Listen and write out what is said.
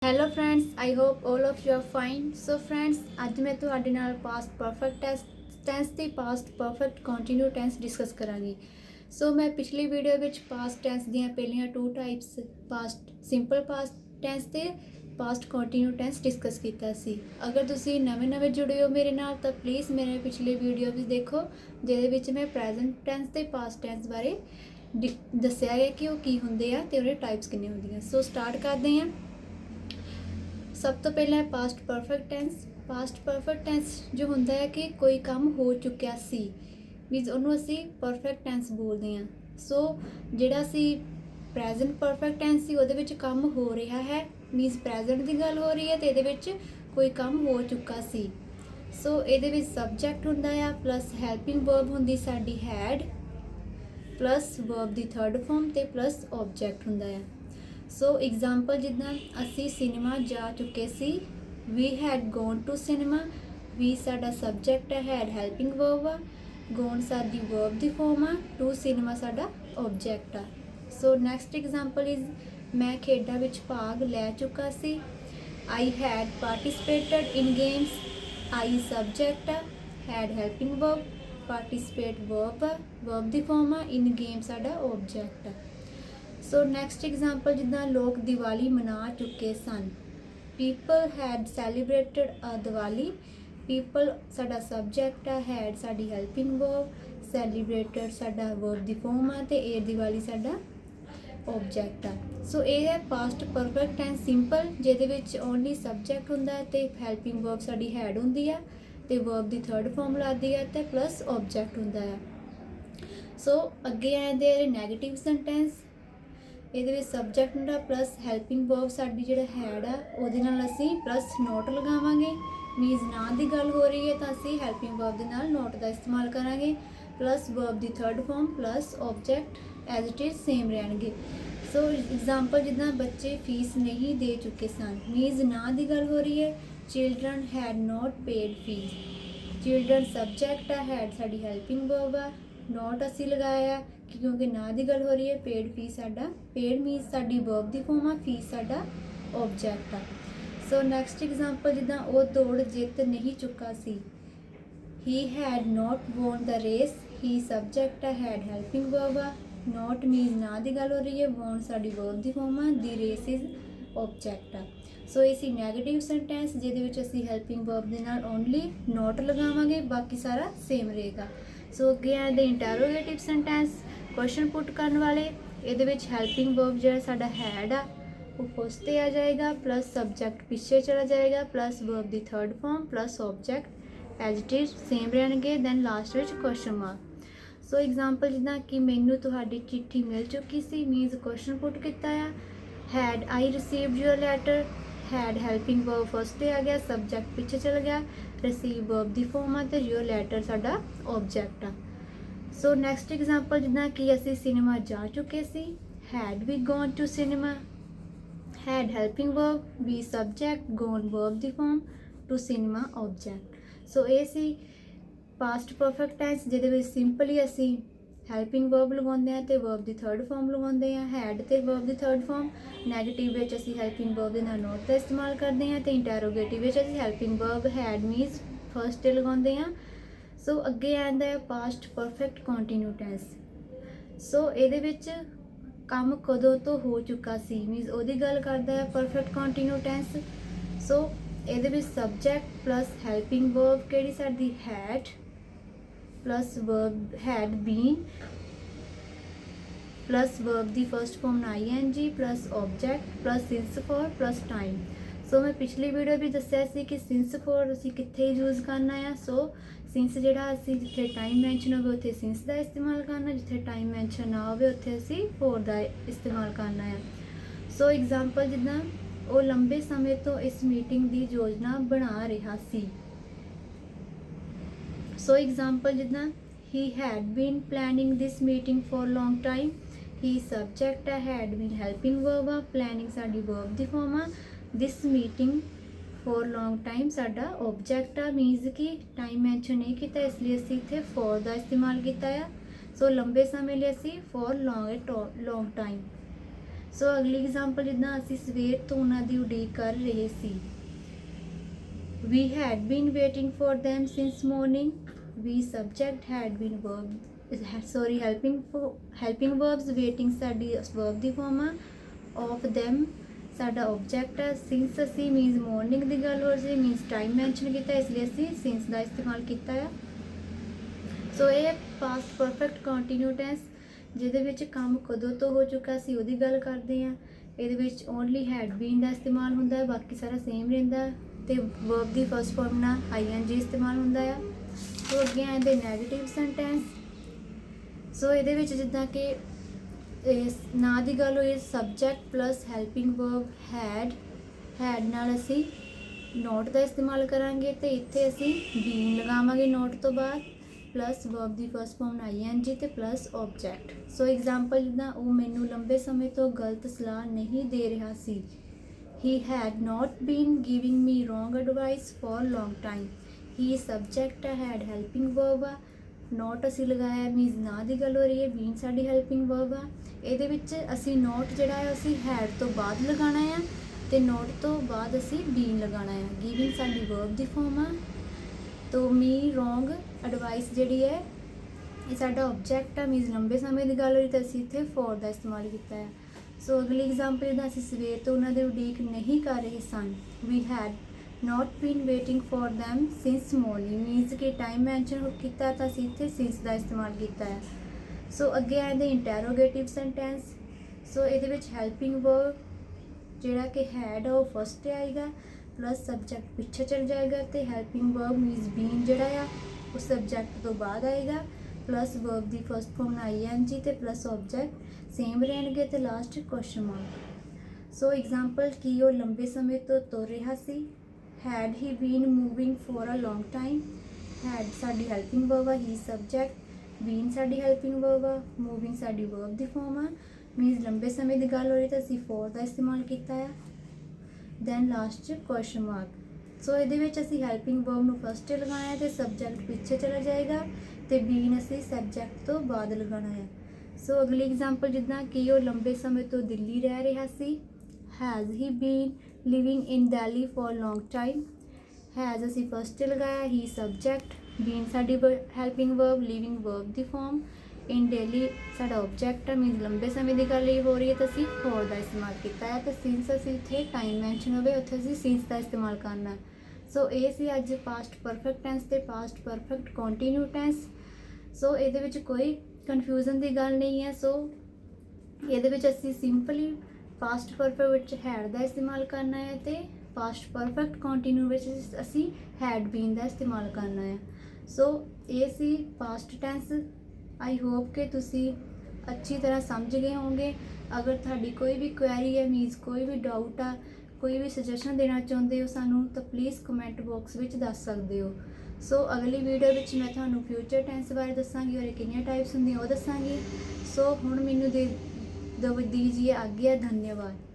Hello friends, I hope all of you are fine. So friends, अज मैं तुहाडे नाल पास्ट परफेक्ट टेंस ते past perfect continue tense discuss करांगी। So मैं पिछली वीडियो विच पास्ट टेंस दियां पहलियां two types past simple past tense ते पास्ट कंटिन्यू टेंस डिस्कस कीता सी। अगर तुसी नवें जुड़े हो मेरे नाल तां प्लीज़ मेरे पिछले वीडियो भी देखो, जिहदे विच मैं प्रेजेंट टेंस ते पास्ट टेंस बारे दस्सिया है कि वो की हुंदे आ ते उहदे टाइप्स किन्ने हुंदियां। सो स्टार्ट करदे हां। सब तो पहला है past perfect tense. Past perfect tense जो होंदा है कि कोई काम हो चुकिया सी, मीनस उन्होंने असी परफेक्ट टेंस बोलते हैं। सो जिहड़ा सी प्रेजेंट परफेक्ट टेंस सी उहदे विच काम हो रहा है, मीनस प्रेजेंट की गल हो रही है तो इहदे विच कोई काम हो चुका सी। सो इहदे विच सबजैक्ट हुंदा है प्लस हैल्पिंग वर्ब हुंदी साडी हैड प्लस वर्ब दी थर्ड फॉर्म ते प्लस ऑब्जैक्ट हुंदा है। सो एग्जाम्पल जिदा असी सिनेमा जा चुके सी, we had gone to cinema. We साडा सबजैक्ट है, हैड हैल्पिंग वर्ब आ, गॉन साडी वर्ब दी फॉर्म आ, टू सिनेमा साडा ऑब्जैक्ट आ। सो नैक्सट एग्जाम्पल इज मैं खेडा विच भाग लै चुका सी। I had participated in games. I subject आ, had helping verb, participate verb आ, वर्ब दी फॉर्म आ, इन गेम साडा ऑब्जैक्ट आ। सो नैक्सट एग्जाम्पल जिदा लोग दिवाली मना चुके सन। People had celebrated a Diwali. People साडा सबजैक्ट आ, हैड साडी हैल्पिंग वर्ब, सैलीब्रेटेड साडा वर्ब दी फॉर्म आ ते ए दिवाली साडा ऑब्जैक्ट आ। सो ये है पास्ट परफेक्ट टेंस सिंपल, जिहदे विच ओनली सबजैक्ट हुंदा है ते हैल्पिंग वर्ब साडी हैड हुंदी है ते वर्ब दी थर्ड फॉर्म लगदी है ते प्लस ऑब्जैक्ट हुंदा है। सो अगे आंदे नैगेटिव सेंटेंस। ਇਹਦੇ ਵਿੱਚ ਸਬਜੈਕਟ ਹੁੰਦਾ ਪਲਸ ਹੈਲਪਿੰਗ ਵਰਬ ਸਾਡੀ ਜਿਹੜਾ ਹੈਡ ਆ ਉਹਦੇ ਨਾਲ ਅਸੀਂ ਪਲਸ ਨੋਟ ਲਗਾਵਾਂਗੇ। ਮੀਨਸ ਨਾ ਦੀ ਗੱਲ ਹੋ ਰਹੀ ਹੈ ਤਾਂ ਅਸੀਂ ਹੈਲਪਿੰਗ ਵਰਬ ਦੇ ਨਾਲ ਨੋਟ ਦਾ ਇਸਤੇਮਾਲ ਕਰਾਂਗੇ। Plus verb the third farm plus object as it is same ਰਹਿਣਗੇ। ਸੋ ਐਗਜ਼ਾਮਪਲ ਜਿੱਦਾਂ ਬੱਚੇ ਫੀਸ ਨਹੀਂ ਦੇ ਚੁੱਕੇ ਸਨ, ਮੀਨਸ ਨਾ ਦੀ ਗੱਲ ਹੋ ਰਹੀ ਹੈ। Children had not paid fees. Children subject ਆ, ਹੈਡ ਸਾਡੀ ਹੈਲਪਿੰਗ ਵਰਬ ਆ, नोट असी लगाया क्योंकि ना की गल हो रही है। पेड फीस साडा, पेड मीनस साडी वर्ब दी फॉर्म आ, फीस साडा ऑब्जैक्ट आ। सो नैक्सट एग्जाम्पल जिदा वो दौड़ जित नहीं चुका सी। He had not won the race. He subject आ, हैड हैल्पिंग वर्ब आ, नॉट मीनस ना की गल हो रही है, वॉन साडी वर्ब दी फॉर्म आ, दी रेस इज ऑब्जैक्ट आ। सो ये सी नैगेटिव सेंटेंस जिहदे विच असी हैल्पिंग वर्ब दे नाल ओनली नॉट लगावांगे, बाकी सारा सेम रहेगा। सो अगे आते इंटैरोगेटिव सेंटेंस, क्वेश्चन पुट करने वाले। ये हैल्पिंग वर्ब जो साडा हैड आ वो फर्स्ट ते आ जाएगा, प्लस सबजैक्ट पिछे चला जाएगा, प्लस वर्ब दी third form plus object as it is same रहणगे, दैन लास्ट विच क्वेश्चन मार्क। सो एग्जाम्पल जिदा कि मैनू तुहाडी चिट्ठी मिल चुकी सी, मीनस क्वेश्चन पुट किया है। Had I received your letter. Had helping verb first ते आ गया, सबजैक्ट पिछे चल गया, रिसीव वर्ब दी फॉर्म आ ते योर लैटर साडा ऑब्जैक्ट आ। सो नैक्सट एग्जाम्पल जिदा कि असी सिनेमा जा चुके सी। Had we gone to cinema. Had helping verb, we subject, gone verb दी form, to cinema object. So ये सी पास्ट परफेक्ट टेंस जिहदे विच सिंपली असी हैल्पिंग वर्ब लगाते हैं तो वर्ब की थर्ड फॉर्म लगाते हैं, हैड तो वर्ब की थर्ड फॉर्म। नैगेटिव में असी हैल्पिंग वर्ब के नाल नॉट का इस्तेमाल करते हैं तो इंटैरोगेटिव में असी हैल्पिंग वर्ब हैड मीनस फर्स्ट ते लगाते हैं। सो अगे आंदा है पास्ट परफेक्ट कंटिन्यू टेंस। सो ये काम कदों तो हो चुका सी, मीनस उसकी गल करता है परफेक्ट कंटिन्यू टेंस। सो ये सबजैक्ट प्लस हैल्पिंग वर्ब कि साडी had plus verb had been plus verb दी first form ING plus object plus since for plus time. So मैं पिछली वीडियो भी दस्सिया सी कि सिंस फॉर असी कित्थे यूज़ करना है। सो सिंस जिहड़ा असी जिथे टाइम मैंशन हो उत्थे सिंस का इस्तेमाल करना, जिथे टाइम मैंशन ना हो उत्थे असी फॉर का इस्तेमाल करना है। सो एग्जाम्पल जिदा वो लंबे समय तो इस मीटिंग की योजना बना रहा सी। सो एग्जाम्पल जिदा he had been planning this meeting for long time. He subject है, हैड बीन हैल्पिंग वर्ब आ, प्लैनिंग साडी वर्ब दी फॉर्म आ, this meeting for long time साडा ऑब्जैक्ट आ, मीनस कि टाइम मैंशन नहीं किया इसलिए असी इत्थे फॉर का इस्तेमाल किया है। सो लंबे समय लिए असी फॉर लॉन्ग टाइम। ਸੋ ਅਗਲੀ ਐਗਜ਼ਾਮਪਲ ਜਿੱਦਾਂ ਅਸੀਂ ਸਵੇਰ ਤੋਂ ਉਹਨਾਂ ਦੀ ਉਡੀਕ ਕਰ ਰਹੇ ਸੀ। We had been waiting for them since morning. We subject had been helping verbs, waiting ਸਾਡੀ verb ਦੀ form ਆ, of them ਸਾਡਾ object ਹੈ, since ਅਸੀਂ means morning ਦੀ ਗੱਲ ਹੋ ਰਹੀ means time mention ਕੀਤਾ, ਇਸ ਲਈ ਅਸੀਂ since ਦਾ ਇਸਤੇਮਾਲ ਕੀਤਾ ਆ। ਸੋ ਇਹ past perfect continuous tense ਜਿਹਦੇ ਵਿੱਚ ਕੰਮ ਕਦੋਂ ਤੋਂ ਹੋ ਚੁੱਕਾ ਸੀ ਉਹਦੀ ਗੱਲ ਕਰਦੇ ਹਾਂ। ਇਹਦੇ ਵਿੱਚ ਓਨਲੀ ਹੈਡ ਬੀਨ ਦਾ ਇਸਤੇਮਾਲ ਹੁੰਦਾ ਹੈ, ਬਾਕੀ ਸਾਰਾ ਸੇਮ ਰਹਿੰਦਾ ਤੇ ਵਰਬ ਦੀ ਫਸਟ ਫਾਰਮ ਨਾਲ ING ਇਸਤੇਮਾਲ ਹੁੰਦਾ ਆ। ਸੋ ਅੱਗੇ ਆਉਂਦੇ ਨੈਗੇਟਿਵ ਸੈਂਟੈਂਸ। ਸੋ ਇਹਦੇ ਵਿੱਚ ਜਿੱਦਾਂ ਕਿ ਇਸ ਨਾਂ ਦੀ ਗੱਲ ਹੋਈ subject plus helping verb head ਨਾਲ ਅਸੀਂ ਨੋਟ ਦਾ ਇਸਤੇਮਾਲ ਕਰਾਂਗੇ ਤੇ ਇੱਥੇ ਅਸੀਂ ਬੀਨ ਲਗਾਵਾਂਗੇ ਨੋਟ ਤੋਂ ਬਾਅਦ, ਪਲੱਸ ਵਰਬ ਦੀ ਫਸਟ ਫਾਰਮ ING ਤੇ ਪਲੱਸ ਆਬਜੈਕਟ। ਸੋ ਐਗਜ਼ਾਮਪਲ ਜਿੱਦਾਂ ਉਹ ਮੈਨੂੰ ਲੰਬੇ ਸਮੇਂ ਤੋਂ ਗਲਤ ਸਲਾਹ ਨਹੀਂ ਦੇ ਰਿਹਾ ਸੀ। He had not been giving me wrong advice for long time. He subject had helping verb ਆ, ਨੋਟ ਅਸੀਂ ਲਗਾਇਆ ਮੀਨਸ ਨਾਂ ਦੀ ਗੱਲ ਹੋ ਰਹੀ ਹੈ, ਬੀਨ ਸਾਡੀ ਹੈਲਪਿੰਗ ਵਰਬ ਆ। ਇਹਦੇ ਵਿੱਚ ਅਸੀਂ ਨੋਟ ਜਿਹੜਾ ਹੈ ਅਸੀਂ ਹੈਡ ਤੋਂ ਬਾਅਦ ਲਗਾਉਣਾ ਆ ਤੇ ਨੋਟ ਤੋਂ ਬਾਅਦ ਅਸੀਂ ਬੀਨ ਲਗਾਉਣਾ ਆ। ਗਿਵਿੰਗ ਸਾਡੀ ਵਰਬ ਦੀ ਫਾਰਮ ਆ। ਤੋ ਮੀ ਰੋਂਗ ਐਡਵਾਈਸ ਜਿਹੜੀ ਹੈ ਇਹ ਸਾਡਾ ਆਬਜੈਕਟ ਆ, ਮੀਨਸ ਲੰਬੇ ਸਮੇਂ ਦੀ ਗੱਲ ਹੋਈ ਤਾਂ ਅਸੀਂ ਇੱਥੇ ਫੋਰ ਦਾ ਇਸਤੇਮਾਲ ਕੀਤਾ ਹੈ। ਸੋ ਅਗਲੀ ਐਗਜ਼ਾਮਪਲ ਇਹਦਾ ਅਸੀਂ ਸਵੇਰ ਤੋਂ ਉਹਨਾਂ ਦੇ ਉਡੀਕ ਨਹੀਂ ਕਰ ਰਹੇ ਸਨ। We had not been waiting for them since morning means ਕਿ ਟਾਈਮ ਮੈਂਸ਼ਨ ਕੀਤਾ ਤਾਂ ਅਸੀਂ ਇੱਥੇ since ਦਾ ਇਸਤੇਮਾਲ ਕੀਤਾ ਹੈ। ਸੋ ਅੱਗੇ ਆਉਂਦੇ ਇੰਟੈਰੋਗੇਟਿਵ ਸੈਂਟੈਂਸ। ਸੋ ਇਹਦੇ ਵਿੱਚ ਹੈਲਪਿੰਗ ਵਰਬ ਜਿਹੜਾ ਕਿ ਹੈਡ ਉਹ ਫਸਟ ਆਏਗਾ, ਪਲੱਸ ਸਬਜੈਕਟ ਪਿੱਛੇ ਚਲ ਜਾਏਗਾ ਤੇ ਹੈਲਪਿੰਗ ਵਰਬ ਮੀਨਸ ਬੀਨ ਜਿਹੜਾ ਆ ਉਹ ਸਬਜੈਕਟ ਤੋਂ ਬਾਅਦ ਆਏਗਾ, ਪਲੱਸ ਵਰਬ ਦੀ ਫਸਟ ਫਾਰਮ ING ਤੇ ਪਲੱਸ ਆਬਜੈਕਟ ਸੇਮ ਰਹਿਣਗੇ ਤੇ ਲਾਸਟ ਕੁਐਸਚਨ ਮਾਰਕ। ਸੋ ਐਗਜ਼ਾਮਪਲ ਕੀ ਉਹ ਲੰਬੇ ਸਮੇਂ ਤੋਂ ਤੁਰ ਰਿਹਾ ਸੀ। had he been moving for a long time. had ਸਾਡੀ ਹੈਲਪਿੰਗ ਵਰਬ ਆ, he ਸਬਜੈਕਟ, been ਸਾਡੀ ਹੈਲਪਿੰਗ ਵਰਬ ਆ, moving ਸਾਡੀ ਵਰਬ ਦੀ ਫਾਰਮ ਆ, ਮੀਨਸ ਲੰਬੇ ਸਮੇਂ ਦੀ ਗੱਲ ਹੋ ਰਹੀ ਤਾਂ ਅਸੀਂ for ਦਾ ਇਸਤੇਮਾਲ ਕੀਤਾ ਆ। Then last question mark. So ਇਹਦੇ ਵਿੱਚ ਅਸੀਂ ਹੈਲਪਿੰਗ ਵਰਬ ਨੂੰ ਫਸਟ ਲਗਾਉਣਾ ਹੈ ਤੇ ਸਬਜੈਕਟ ਪਿੱਛੇ ਚਲਾ ਜਾਏਗਾ ਤੇ ਬੀਨ ਅਸੀਂ ਸਬਜੈਕਟ ਤੋਂ ਬਾਅਦ ਲਗਾਉਣਾ ਹੈ। ਸੋ ਅਗਲੀ ਐਗਜ਼ਾਮਪਲ ਜਿੱਦਾਂ ਕਿ ਉਹ ਲੰਬੇ ਸਮੇਂ ਤੋਂ ਦਿੱਲੀ ਰਹਿ ਰਿਹਾ ਸੀ। has he been living in Delhi for long time. has ਅਸੀਂ ਫਸਟ ਲਗਾਇਆ, he ਸਬਜੈਕਟ, been ਸਾਡੀ helping verb, living verb the farm, in Delhi ਸਾਡਾ ਆਬਜੈਕਟ ਹੈ, ਮੀਨਸ ਲੰਬੇ ਸਮੇਂ ਦੀ ਗੱਲ ਹੋ ਰਹੀ ਹੈ ਤਾਂ ਅਸੀਂ for ਦਾ ਇਸਤੇਮਾਲ ਕੀਤਾ ਹੈ ਤੇ since ਅਸੀਂ ਇੱਥੇ ਟਾਈਮ ਮੈਂਸ਼ਨ ਹੋਵੇ ਉੱਥੇ ਅਸੀਂ since ਦਾ ਇਸਤੇਮਾਲ ਕਰਨਾ। ਸੋ ਇਹ ਸੀ ਅੱਜ ਪਾਸਟ ਪਰਫੈਕਟ ਟੈਂਸ ਤੇ ਪਾਸਟ ਪਰਫੈਕਟ ਕੰਟੀਨਿਊ ਟੈਂਸ। ਸੋ ਇਹਦੇ ਵਿੱਚ ਕੋਈ ਕਨਫਿਊਜ਼ਨ ਦੀ ਗੱਲ ਨਹੀਂ ਹੈ। ਸੋ ਇਹਦੇ ਵਿੱਚ ਅਸੀਂ ਸਿੰਪਲੀ ਪਾਸਟ ਪਰਫੈਕਟ ਵਿੱਚ ਹੈਡ ਦਾ ਇਸਤੇਮਾਲ ਕਰਨਾ ਹੈ ਤੇ ਪਾਸਟ ਪਰਫੈਕਟ ਕੰਟੀਨਿਊ ਵਿੱਚ ਅਸੀਂ ਹੈਡ ਬੀਨ ਦਾ ਇਸਤੇਮਾਲ ਕਰਨਾ ਹੈ। ਸੋ ਇਹ ਸੀ ਪਾਸਟ ਟੈਂਸ। ਆਈ ਹੋਪ ਕਿ ਤੁਸੀਂ ਅੱਛੀ ਤਰ੍ਹਾਂ ਸਮਝ ਗਏ ਹੋਵੋਗੇ। ਅਗਰ ਤੁਹਾਡੀ ਕੋਈ ਵੀ ਕੁਐਰੀ ਹੈ ਮੀਨਸ ਕੋਈ ਵੀ ਡਾਊਟ ਆ, ਕੋਈ ਵੀ ਸੁਜੈਸ਼ਨ ਦੇਣਾ ਚਾਹੁੰਦੇ ਹੋ ਸਾਨੂੰ ਤਾਂ ਪਲੀਜ਼ ਕਮੈਂਟ ਬਾਕਸ ਵਿੱਚ ਦੱਸ ਸਕਦੇ ਹੋ। ਸੋ ਅਗਲੀ ਵੀਡੀਓ ਵਿੱਚ ਮੈਂ ਤੁਹਾਨੂੰ ਫਿਊਚਰ ਟੈਂਸ ਬਾਰੇ ਦੱਸਾਂਗੀ ਔਰ ਕਿੰਨੀਆਂ ਟਾਈਪਸ ਹੁੰਦੀਆਂ ਉਹ ਦੱਸਾਂਗੀ। ਸੋ ਹੁਣ ਮੈਨੂੰ दीजिए आज्ञा। धन्यवाद।